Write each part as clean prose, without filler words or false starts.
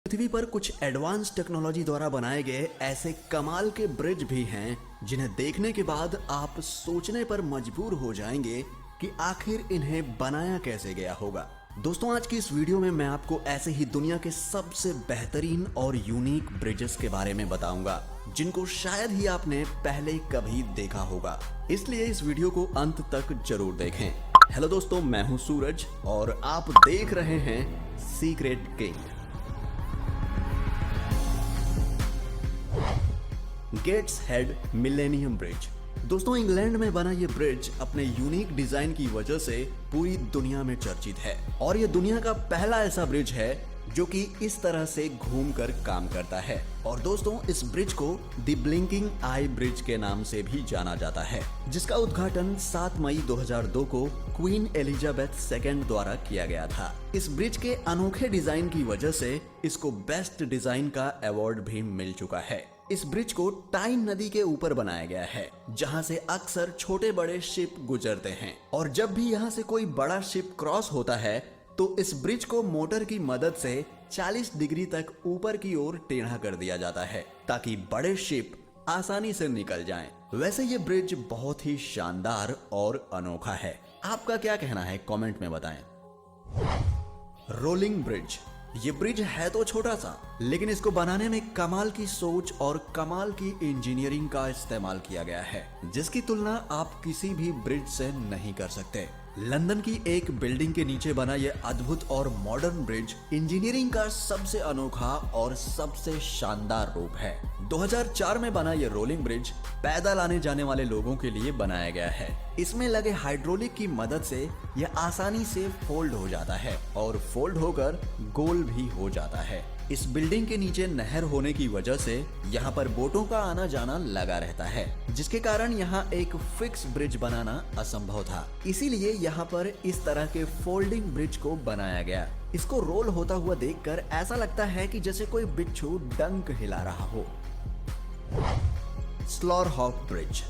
पृथ्वी पर कुछ advance technology द्वारा बनाए गए ऐसे कमाल के ब्रिज भी हैं जिन्हें देखने के बाद आप सोचने पर मजबूर हो जाएंगे कि आखिर इन्हें बनाया कैसे गया होगा। दोस्तों, आज की इस वीडियो में मैं आपको ऐसे ही दुनिया के सबसे बेहतरीन और यूनिक ब्रिजेस के बारे में बताऊंगा जिनको शायद ही आपने पहले कभी देखा होगा, इसलिए इस वीडियो को अंत तक जरूर देखें। हेलो दोस्तों, मैं हूं सूरज और आप देख रहे हैं secret king. Gateshead Millennium Bridge. दोस्तों, इंग्लैंड में बना ये ब्रिज अपने यूनिक डिजाइन की वजह से पूरी दुनिया में चर्चित है और ये दुनिया का पहला ऐसा ब्रिज है जो कि इस तरह से घूमकर काम करता है। और दोस्तों, इस ब्रिज को द ब्लिंकिंग आई ब्रिज के नाम से भी जाना जाता है, जिसका उद्घाटन 7 मई 2002 को क्वीन एलिजाबेथ II द्वारा किया गया था। इस ब्रिज के अनोखे डिजाइन की वजह से इसको बेस्ट डिजाइन का अवार्ड भी मिल चुका है। इस ब्रिज को टाइन नदी के ऊपर बनाया गया है, जहां से अक्सर छोटे बड़े शिप गुजरते हैं और जब भी यहां से कोई बड़ा शिप क्रॉस होता है तो इस ब्रिज को मोटर की मदद से 40 डिग्री तक ऊपर की ओर टेढ़ा कर दिया जाता है ताकि बड़े शिप आसानी से निकल जाएं। वैसे ये ब्रिज बहुत ही शानदार और अनोखा है। आपका क्या कहना है कमेंट में बताएं। Rolling bridge. ये ब्रिज है तो छोटा सा, लेकिन इसको बनाने में कमाल की सोच और कमाल की इंजीनियरिंग का इस्तेमाल किया गया है, जिसकी तुलना आप किसी भी ब्रिज से नहीं कर सकते। लंदन की एक बिल्डिंग के नीचे बना यह अद्भुत और मॉडर्न ब्रिज इंजीनियरिंग का सबसे अनोखा और सबसे शानदार रूप है। 2004 में बना यह रोलिंग ब्रिज पैदल आने जाने वाले लोगों के लिए बनाया गया है। इसमें लगे हाइड्रोलिक की मदद से यह आसानी से फोल्ड हो जाता है और फोल्ड होकर गोल भी हो जाता है। इस बिल्डिंग के नीचे नहर होने की वजह से यहाँ पर बोटों का आना जाना लगा रहता है, जिसके कारण यहाँ एक फिक्स ब्रिज बनाना असंभव था। इसीलिए यहाँ पर इस तरह के फोल्डिंग ब्रिज को बनाया गया। इसको रोल होता हुआ देखकर ऐसा लगता है कि जैसे कोई बिच्छू डंक हिला रहा हो। स्लॉरहॉक ब्रिज।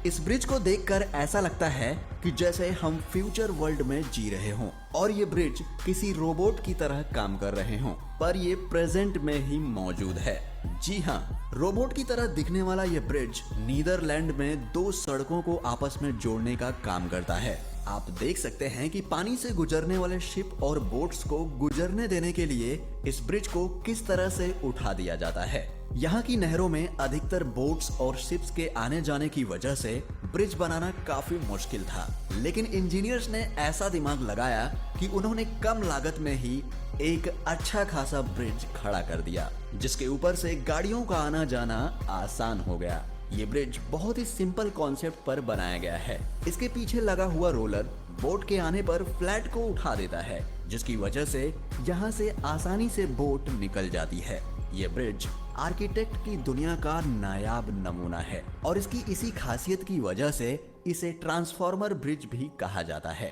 इस ब्रिज को देखकर ऐसा लगता है कि जैसे हम फ्यूचर वर्ल्ड में जी रहे हों और ये ब्रिज किसी रोबोट की तरह काम कर रहे हों, पर ये प्रेजेंट में ही मौजूद है। जी हाँ, रोबोट की तरह दिखने वाला ये ब्रिज नीदरलैंड में 2 सड़कों को आपस में जोड़ने का काम करता है। आप देख सकते हैं कि पानी से गुजरने वाले शिप और बोट्स को गुजरने देने के लिए इस ब्रिज को किस तरह से उठा दिया जाता है। यहाँ की नहरों में अधिकतर बोट्स और शिप्स के आने जाने की वजह से ब्रिज बनाना काफी मुश्किल था, लेकिन इंजीनियर्स ने ऐसा दिमाग लगाया कि उन्होंने कम लागत में ही एक अच्छा खासा ब्रिज खड़ा कर दिया, जिसके ऊपर से गाड़ियों का आना जाना आसान हो गया। ये ब्रिज बहुत ही सिंपल कॉन्सेप्ट पर बनाया गया है। इसके पीछे लगा हुआ रोलर बोट के आने पर फ्लैट को उठा देता है, जिसकी वजह से यहाँ से आसानी से बोट निकल जाती है। ये ब्रिज आर्किटेक्ट की दुनिया का नायाब नमूना है और इसकी इसी खासियत की वजह से इसे ट्रांसफॉर्मर ब्रिज भी कहा जाता है।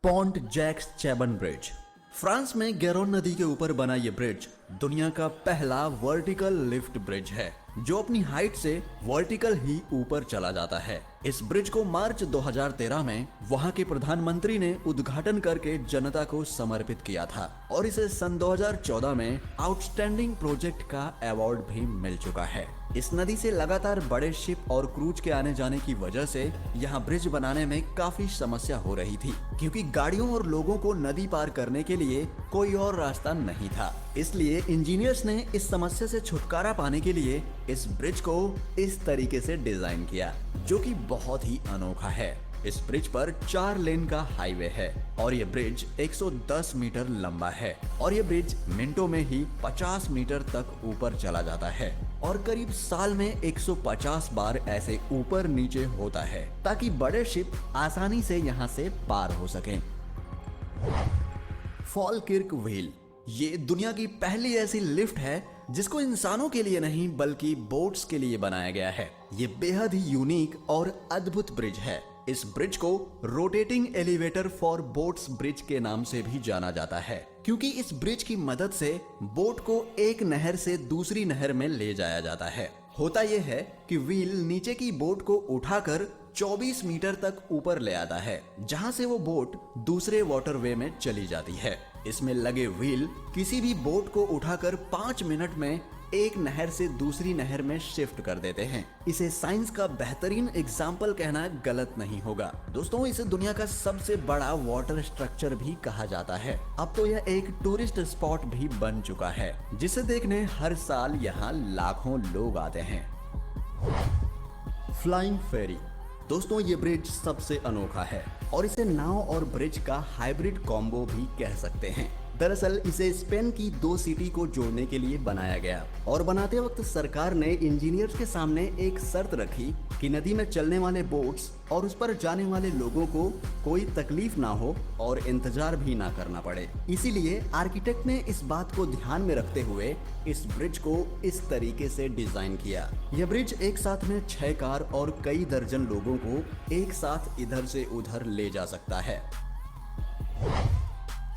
Pont Jacques Chaban bridge. France में गैरोन नदी के ऊपर बना यह ब्रिज दुनिया का पहला वर्टिकल लिफ्ट ब्रिज है, जो अपनी हाइट से वर्टिकल ही ऊपर चला जाता है। इस ब्रिज को मार्च 2013 में वहां के प्रधानमंत्री ने उद्घाटन करके जनता को समर्पित किया था और इसे सन 2014 में आउटस्टैंडिंग प्रोजेक्ट का अवार्ड भी मिल चुका है। इस नदी से लगातार बड़े शिप और क्रूज के आने जाने की वजह से यहाँ ब्रिज बनाने में काफी समस्या हो रही थी, क्योंकि गाड़ियों और लोगों को नदी पार करने के लिए कोई और रास्ता नहीं था। इसलिए इंजीनियर्स ने इस समस्या से छुटकारा पाने के लिए इस ब्रिज को इस तरीके से डिजाइन किया, जो कि बहुत ही अनोखा है। इस ब्रिज पर 4 लेन का हाईवे है और ये ब्रिज 110 मीटर लंबा है और ये ब्रिज मिनटों में ही 50 मीटर तक ऊपर चला जाता है और करीब साल में 150 बार ऐसे ऊपर नीचे होता है ताकि बड़े शिप आसानी से यहाँ से पार हो सकें। फॉलकिर्क व्हील। ये दुनिया की पहली ऐसी लिफ्ट है जिसको इंसानों के लिए नहीं बल्कि बोट्स के लिए बनाया गया है। ये बेहद ही यूनिक और अद्भुत ब्रिज है। इस ब्रिज को rotating elevator for boats bridge के नाम से भी जाना जाता है, क्योंकि इस ब्रिज की मदद से बोट को एक नहर से दूसरी नहर में ले जाया जाता है। होता यह है कि व्हील नीचे की बोट को उठाकर 24 मीटर तक ऊपर ले आता है, जहां से वो बोट दूसरे वाटरवे में चली जाती है। इसमें लगे व्हील किसी भी बोट को उठाकर 5 मिनट में एक नहर से दूसरी नहर में शिफ्ट कर देते हैं। इसे साइंस का बेहतरीन एग्जाम्पल कहना गलत नहीं होगा। दोस्तों, इसे दुनिया का सबसे बड़ा वाटर स्ट्रक्चर भी कहा जाता है। अब तो यह एक टूरिस्ट स्पॉट भी बन चुका है, जिसे देखने हर साल यहाँ लाखों लोग आते हैं। फ्लाइंग फेरी। दोस्तों, ये ब्रिज सबसे अनोखा है और इसे नाव और ब्रिज का हाइब्रिड कॉम्बो भी कह सकते हैं। दरअसल इसे स्पेन की 2 सिटी को जोड़ने के लिए बनाया गया और बनाते वक्त सरकार ने इंजीनियर्स के सामने एक शर्त रखी कि नदी में चलने वाले बोट्स और उस पर जाने वाले लोगों को कोई तकलीफ ना हो और इंतजार भी ना करना पड़े। इसीलिए आर्किटेक्ट ने इस बात को ध्यान में रखते हुए इस ब्रिज को इस तरीके से डिजाइन किया। यह ब्रिज एक साथ में 6 कार और कई दर्जन लोगों को एक साथ इधर से उधर ले जा सकता है।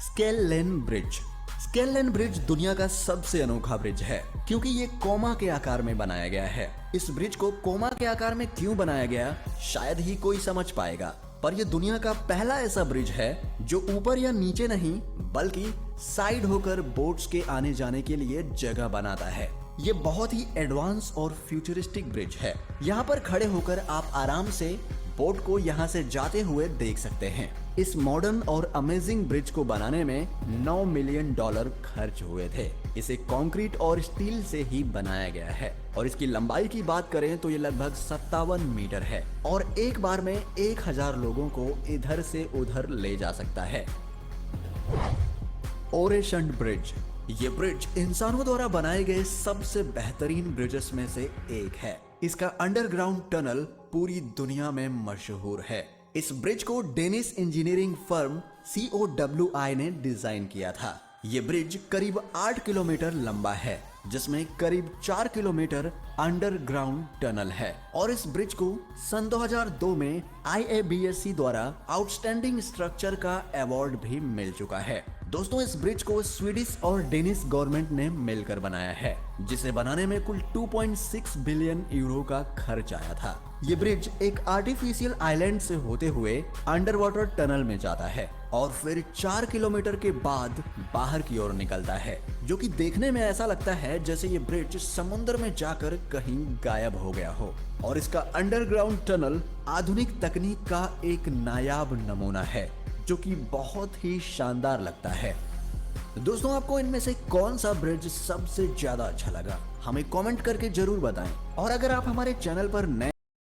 स्केल-लेन ब्रिज। स्केल-लेन ब्रिज दुनिया का सबसे अनोखा ब्रिज है क्योंकि ये कोमा के आकार में बनाया गया है। इस ब्रिज को कोमा के आकार में क्यों बनाया गया, शायद ही कोई समझ पाएगा, पर यह दुनिया का पहला ऐसा ब्रिज है जो ऊपर या नीचे नहीं बल्कि साइड होकर बोट्स के आने जाने के लिए जगह बनाता है। ये बहुत ही एडवांस और फ्यूचरिस्टिक ब्रिज है। यहाँ पर खड़े होकर आप आराम से बोट को यहाँ से जाते हुए देख सकते हैं। इस मॉडर्न और अमेजिंग ब्रिज को बनाने में $9 मिलियन खर्च हुए थे। इसे कंक्रीट और स्टील से ही बनाया गया है और इसकी लंबाई की बात करें तो ये लगभग 57 मीटर है और एक बार में 1000 लोगों को इधर से उधर ले जा सकता है। ओरेशंड ब्रिज। ये ब्रिज इंसानों द्वारा बनाए गए सबसे बेहतरीन ब्रिजेस में से एक है। इसका अंडरग्राउंड टनल पूरी दुनिया में मशहूर है। इस ब्रिज को डेनिश इंजीनियरिंग फर्म COWI ने डिजाइन किया था। ये ब्रिज करीब 8 किलोमीटर लंबा है, जिसमें करीब 4 किलोमीटर अंडरग्राउंड टनल है और इस ब्रिज को सन 2002 में IABSC द्वारा आउटस्टैंडिंग स्ट्रक्चर का अवार्ड भी मिल चुका है। दोस्तों, इस ब्रिज को स्वीडिश और डेनिश गवर्नमेंट ने मिलकर बनाया है, जिसे बनाने में कुल 2.6 बिलियन यूरो का खर्च आया था। ये ब्रिज एक आर्टिफिशियल आइलैंड से होते हुए अंडर वाटर टनल में जाता है और फिर 4 किलोमीटर के बाद बाहर की ओर निकलता है, जो कि देखने में ऐसा लगता है जैसे ये ब्रिज समुद्र में जाकर कहीं गायब हो गया हो। और इसका अंडरग्राउंड टनल आधुनिक तकनीक का एक नायाब नमूना है, जो कि बहुत ही शानदार लगता है। दोस्तों, आपको इनमें से कौन सा ब्रिज सबसे ज्यादा अच्छा लगा, हमें कमेंट करके जरूर बताएं। और अगर आप हमारे चैनल पर नए